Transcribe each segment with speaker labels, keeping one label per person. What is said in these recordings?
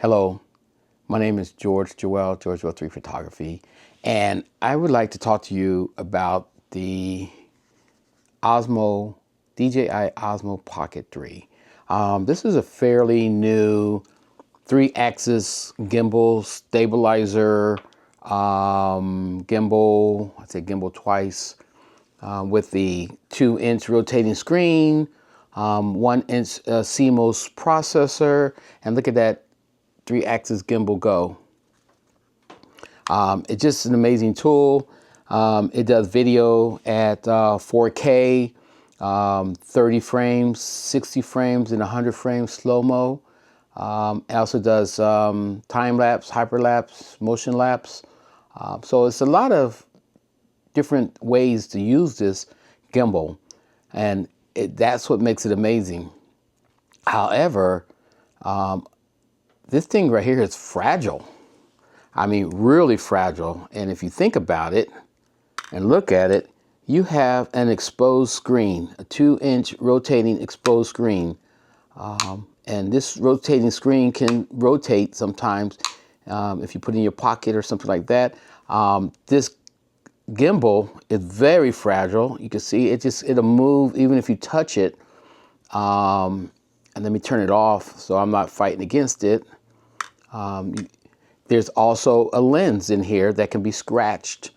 Speaker 1: Hello, my name is George 3 Photography, and I would like to talk to you about the DJI Osmo Pocket 3. This is a fairly new 3-axis gimbal stabilizer gimbal. I'd say gimbal twice, with the 2-inch rotating screen, 1-inch CMOS processor, and look at that 3-axis gimbal go. It's just an amazing tool. It does video at 4K, 30 frames, 60 frames, and 100 frames slow-mo. It also does time-lapse, hyperlapse, motion lapse. So it's a lot of different ways to use this gimbal, and that's what makes it amazing. However, this thing right here is fragile. I mean, really fragile. And if you think about it and look at it, you have an exposed screen, a 2-inch rotating exposed screen. And this rotating screen can rotate sometimes if you put it in your pocket or something like that. This gimbal is very fragile. You can see it'll move even if you touch it. And let me turn it off so I'm not fighting against it. There's also a lens in here that can be scratched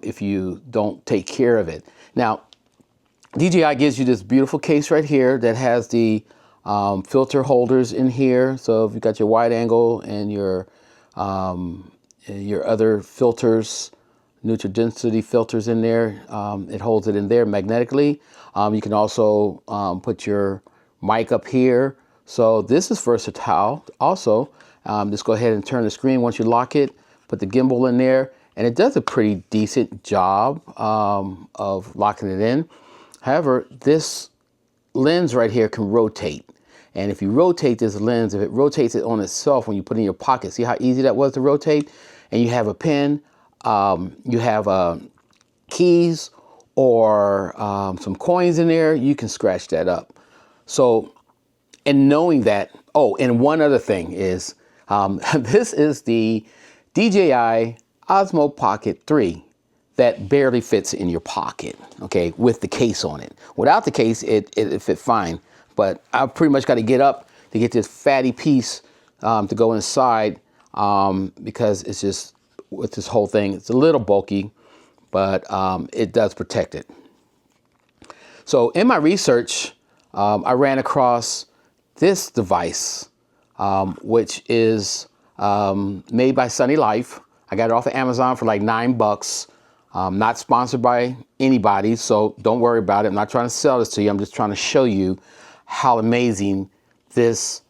Speaker 1: if you don't take care of it. Now, DJI gives you this beautiful case right here that has the filter holders in here. So if you've got your wide angle and your other filters, neutral density filters in there, it holds it in there magnetically. You can also put your mic up here. So this is versatile also. Just go ahead and turn the screen once you lock it, put the gimbal in there, and it does a pretty decent job of locking it in. However, this lens right here can rotate. And if you rotate this lens, if it rotates it on itself when you put it in your pocket, see how easy that was to rotate? And you have a pen, you have keys or some coins in there, you can scratch that up. So, and knowing that, oh, and one other thing is, this is the DJI Osmo Pocket 3 that barely fits in your pocket, okay, with the case on it. Without the case, it fit fine, but I've pretty much got to get up to get this fatty piece to go inside because it's just, with this whole thing, it's a little bulky, but it does protect it. So in my research, I ran across this device, which is made by Sunnylife. I got it off of Amazon for like $9. Not sponsored by anybody, so don't worry about it. I'm not trying to sell this to you. I'm just trying to show you how amazing this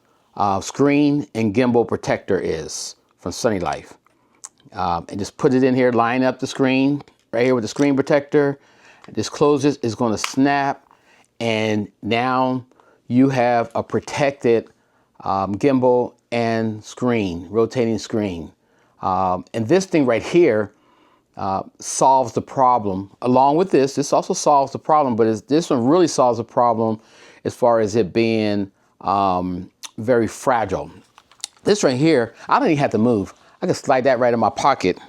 Speaker 1: screen and gimbal protector is from Sunnylife. And just put it in here, line up the screen right here with the screen protector. This closes, it's going to snap, and now you have a protected gimbal and screen, rotating screen. And this thing right here solves the problem. Along with this also solves the problem, but this one really solves the problem as far as it being very fragile. This right here, I don't even have to move. I can slide that right in my pocket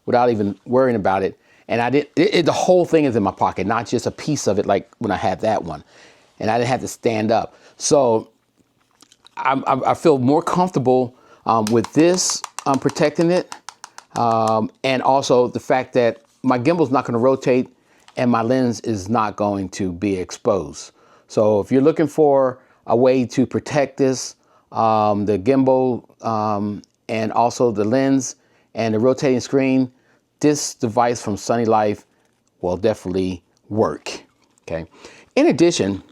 Speaker 1: without even worrying about it. And the whole thing is in my pocket, not just a piece of it like when I had that one. And I didn't have to stand up. So I feel more comfortable with this protecting it. And also the fact that my gimbal's not going to rotate and my lens is not going to be exposed. So if you're looking for a way to protect this, the gimbal and also the lens and the rotating screen, this device from Sunnylife will definitely work. Okay. In addition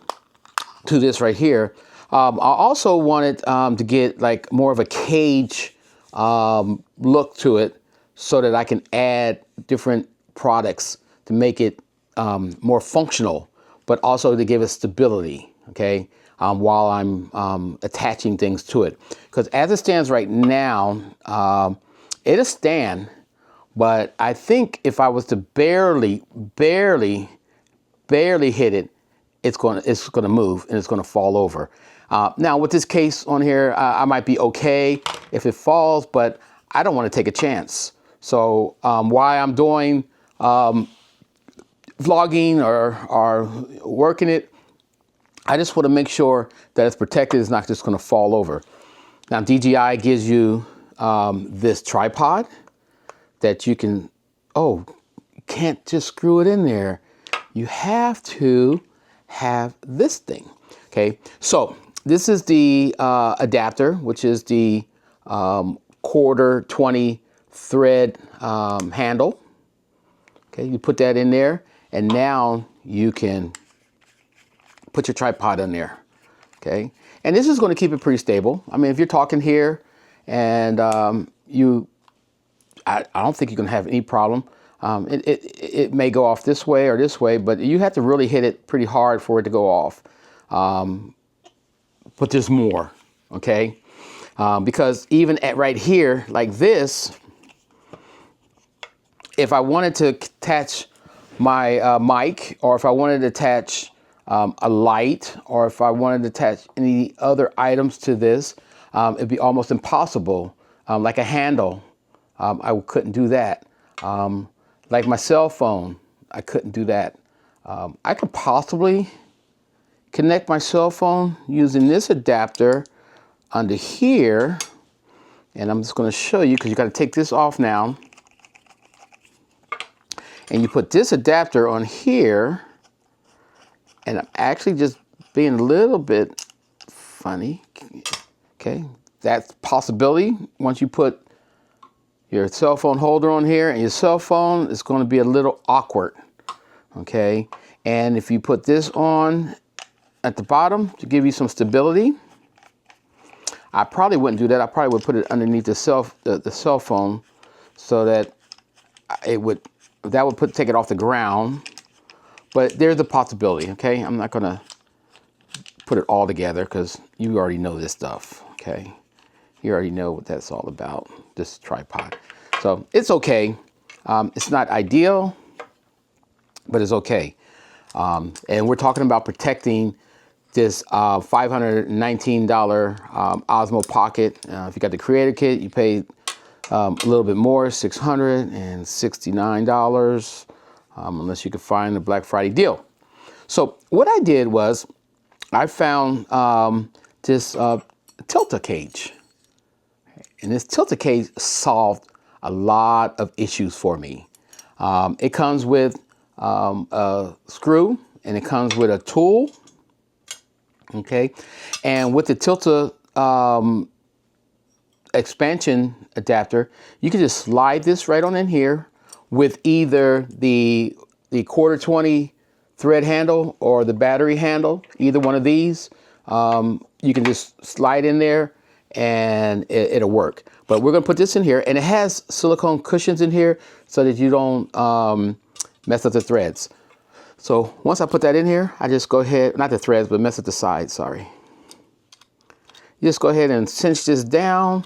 Speaker 1: to this right here, I also wanted to get like more of a cage look to it so that I can add different products to make it more functional, but also to give it stability, okay, while I'm attaching things to it. Because as it stands right now, it'll stand, but I think if I was to barely hit it, it's going to move and it's going to fall over. Now with this case on here, I might be okay if it falls, but I don't want to take a chance. So while I'm doing vlogging or working it, I just want to make sure that it's protected. It's not just going to fall over. Now DJI gives you this tripod that you can, you can't just screw it in there. You have to have this thing. Okay, so this is the adapter, which is the quarter 20 thread handle. Okay, you put that in there, and now you can put your tripod in there. Okay, and this is going to keep it pretty stable. I mean, if you're talking here and I don't think you're going to have any problem. It may go off this way or this way, but you have to really hit it pretty hard for it to go off. But there's more, okay? Because even at right here, like this, if I wanted to attach my mic, or if I wanted to attach a light, or if I wanted to attach any other items to this, it'd be almost impossible. Like a handle, I couldn't do that. Like my cell phone, I couldn't do that. I could possibly connect my cell phone using this adapter under here. And I'm just going to show you, because you got to take this off now. And you put this adapter on here. And I'm actually just being a little bit funny. Okay, that's a possibility. Once you put your cell phone holder on here and your cell phone, it's going to be a little awkward. Okay, and if you put this on at the bottom to give you some stability, I probably wouldn't do that. I probably would put it underneath the cell phone, so that it would take it off the ground. But there's a possibility. Okay, I'm not going to put it all together because you already know this stuff. Okay, you already know what that's all about, this tripod. So it's okay. It's not ideal, but it's okay. And we're talking about protecting this $519 Osmo Pocket. If you got the Creator Kit, you paid a little bit more, $669, unless you could find the Black Friday deal. So what I did was I found this Tilta cage. And this Tilta cage solved a lot of issues for me. It comes with a screw, and it comes with a tool. Okay, and with the Tilta expansion adapter, you can just slide this right on in here with either the quarter 20 thread handle or the battery handle. Either one of these, you can just slide in there and it'll work. But we're gonna put this in here, and it has silicone cushions in here so that you don't mess up the threads. So once I put that in here, I just go ahead, not the threads, but mess up the sides, sorry. You just go ahead and cinch this down.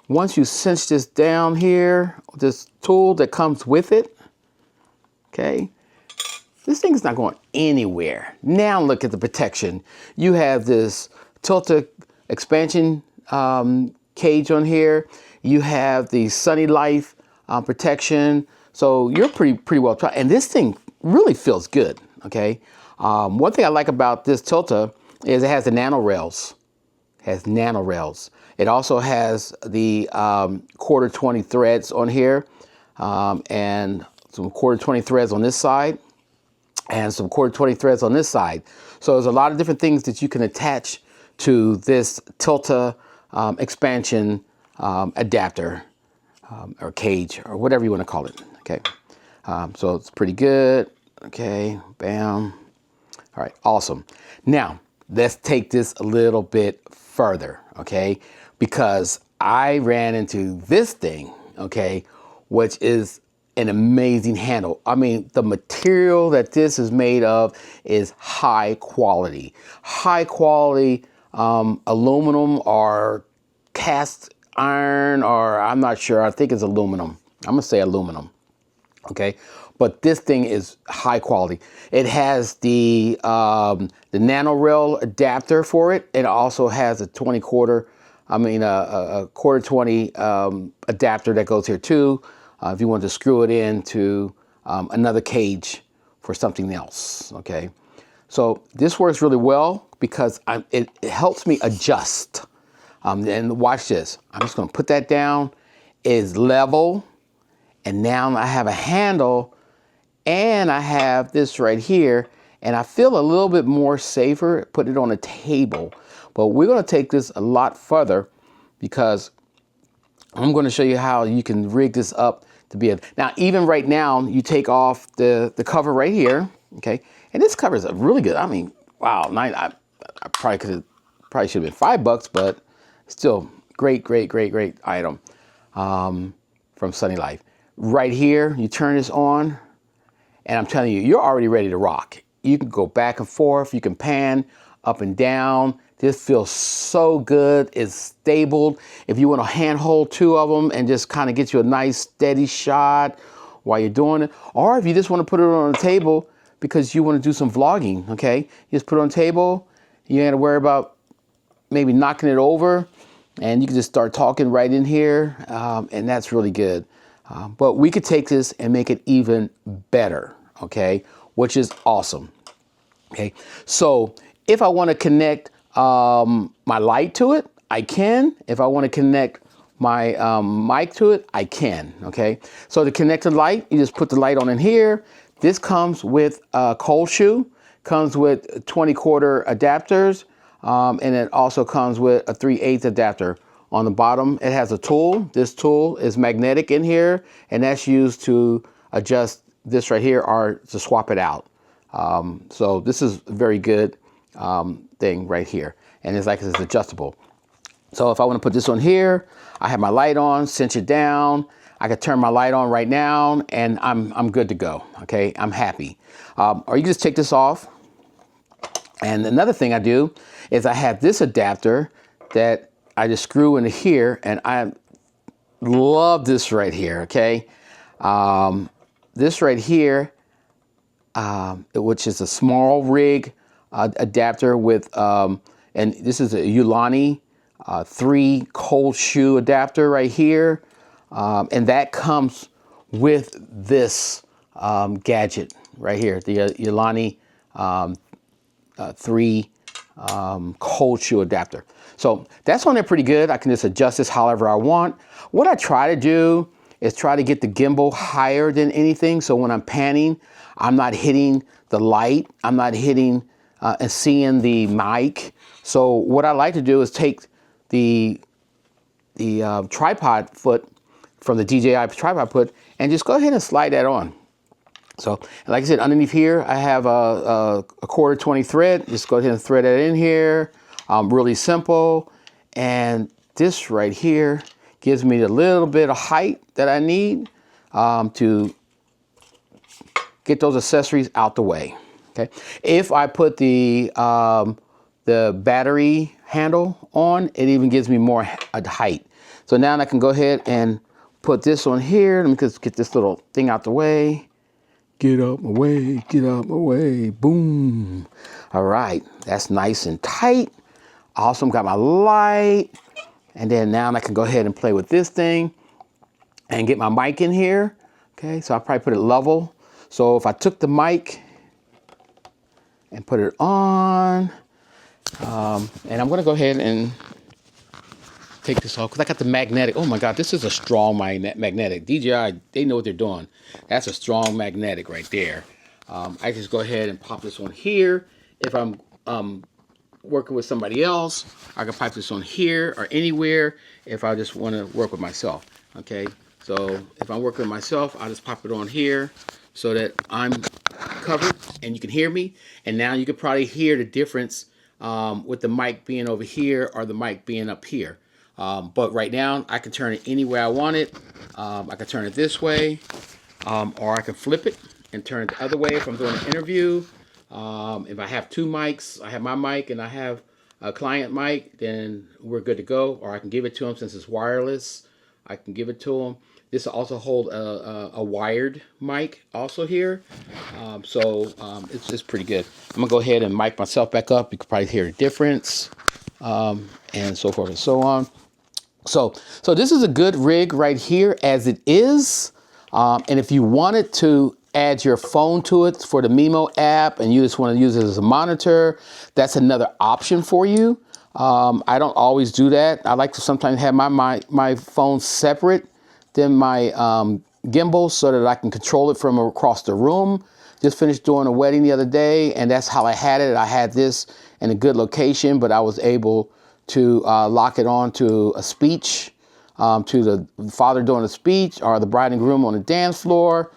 Speaker 1: Once you cinch this down here, this tool that comes with it, okay, this thing's not going anywhere. Now look at the protection. You have this Tilta expansion cage on here. You have the Sunnylife protection. So you're pretty well tried. And this thing really feels good, okay? One thing I like about this Tilta is it has the nano rails. It also has the quarter 20 threads on here, and some quarter 20 threads on this side, and some quarter 20 threads on this side. So there's a lot of different things that you can attach to this Tilta expansion adapter or cage or whatever you want to call it. Okay, so it's pretty good. Okay, bam. All right, awesome. Now let's take this a little bit further, okay? Because I ran into this thing, okay, which is an amazing handle. I mean, the material that this is made of is high quality. High quality aluminum or cast iron, or I'm not sure. I think it's aluminum. I'm gonna say aluminum, okay? but this thing is high quality. It has the nano rail adapter for it. It also has a a quarter 20 adapter that goes here too. If you want to screw it into another cage for something else, okay? So this works really well because it helps me adjust. And watch this. I'm just gonna put that down. It's level, and now I have a handle, and I have this right here, and I feel a little bit more safer putting it on a table. But we're gonna take this a lot further because I'm gonna show you how you can rig this up to be now, even right now, you take off the cover right here, okay? And this cover is really good. I mean, wow, I probably should have been $5, but still great item from Sunnylife. Right here, you turn this on, and I'm telling you, you're already ready to rock. You can go back and forth, you can pan up and down. This feels so good. It's stable. If you want to handhold two of them and just kind of get you a nice steady shot while you're doing it, or if you just want to put it on the table because you want to do some vlogging, okay? You just put it on the table. You ain't got to worry about maybe knocking it over, and you can just start talking right in here, and that's really good. But we could take this and make it even better, okay? Which is awesome, okay? So if I want to connect my light to it, I can. If I want to connect my mic to it, I can, okay? So to connect the light, you just put the light on in here. This comes with a cold shoe, comes with 20-quarter adapters, and it also comes with a 3/8 adapter. On the bottom, it has a tool. This tool is magnetic in here, and that's used to adjust this right here or to swap it out. So this is a very good thing right here. And it's adjustable. So if I want to put this on here, I have my light on, cinch it down. I can turn my light on right now, and I'm good to go, okay? I'm happy. Or you can just take this off. And another thing I do is I have this adapter that I just screw into here, and I love this right here, okay? This right here, which is a Smallrig adapter with, and this is a Ulanzi 3 cold shoe adapter right here. And that comes with this gadget right here, the Ulanzi 3 cold shoe adapter. So that's on there pretty good. I can just adjust this however I want. What I try to do is try to get the gimbal higher than anything. So when I'm panning, I'm not hitting the light. I'm not hitting and seeing the mic. So what I like to do is take the tripod foot from the DJI tripod foot and just go ahead and slide that on. So like I said, underneath here, I have a quarter 20 thread. Just go ahead and thread that in here. Really simple. And this right here gives me a little bit of height that I need to get those accessories out the way. Okay. If I put the battery handle on, it even gives me more height. So now I can go ahead and put this on here. Let me just get this little thing out the way. Get out my way, get out my way, boom. All right, that's nice and tight. Awesome, got my light. And then now I can go ahead and play with this thing and get my mic in here. Okay, so I'll probably put it level. So if I took the mic and put it on, and I'm gonna go ahead and take this off because I got the magnetic. Oh my God, this is a strong magnetic. DJI, they know what they're doing. That's a strong magnetic right there. I just go ahead and pop this on here. If I'm working with somebody else, I can pop this on here or anywhere if I just want to work with myself. Okay, so if I'm working with myself, I'll just pop it on here so that I'm covered and you can hear me. And now you can probably hear the difference with the mic being over here or the mic being up here. But right now, I can turn it anywhere I want it. I can turn it this way, or I can flip it and turn it the other way if I'm doing an interview. If I have two mics, I have my mic and I have a client mic, then we're good to go. Or I can give it to them since it's wireless. I can give it to them. This will also hold a wired mic also here. It's just pretty good. I'm gonna go ahead and mic myself back up. You can probably hear the difference, and so forth and so on. So this is a good rig right here as it is. And if you wanted to add your phone to it for the Mimo app and you just want to use it as a monitor, that's another option for you. I don't always do that. I like to sometimes have my phone separate than my gimbal so that I can control it from across the room. Just finished doing a wedding the other day, and that's how I had it. I had this in a good location, but I was able to lock it on to a speech, to the father doing a speech or the bride and groom on the dance floor.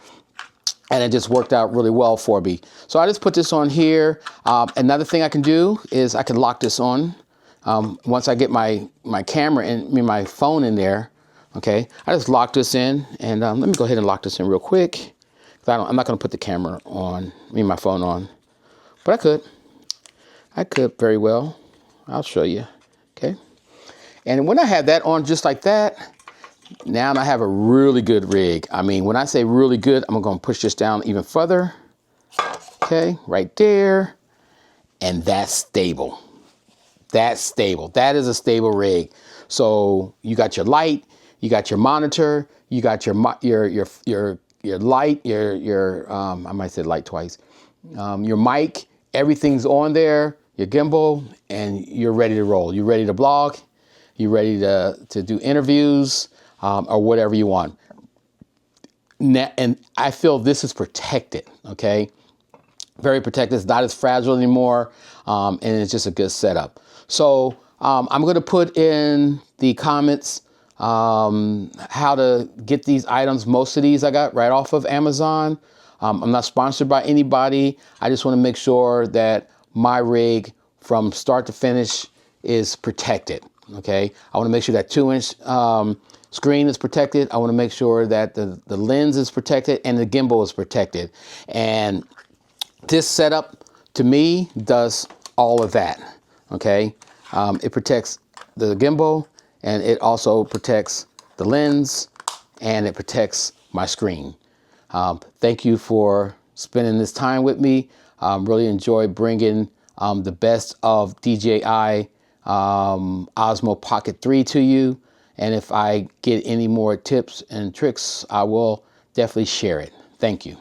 Speaker 1: And it just worked out really well for me. So I just put this on here. Another thing I can do is I can lock this on. Once I get my camera and my phone in there, okay, I just lock this in. And let me go ahead and lock this in real quick. I'm not going to put the camera on, my phone on. But I could. I could very well. I'll show you. Okay. And when I have that on just like that, now I have a really good rig. I mean, when I say really good, I'm going to push this down even further. Okay, right there. And that's stable. That's stable. That is a stable rig. So you got your light, you got your monitor, you got your light, I might say light twice. Your mic, everything's on there, your gimbal, and you're ready to roll. You're ready to blog. You're ready to do interviews, or whatever you want. Now, and I feel this is protected, okay? Very protected. It's not as fragile anymore, and it's just a good setup. So I'm going to put in the comments how to get these items. Most of these I got right off of Amazon. I'm not sponsored by anybody. I just want to make sure that my rig from start to finish is protected, okay? I want to make sure that 2-inch screen is protected. I want to make sure that the lens is protected and the gimbal is protected. And this setup, to me, does all of that, okay? It protects the gimbal, and it also protects the lens, and it protects my screen. Thank you for spending this time with me. Really enjoyed bringing the best of DJI Osmo Pocket 3 to you. And if I get any more tips and tricks, I will definitely share it. Thank you.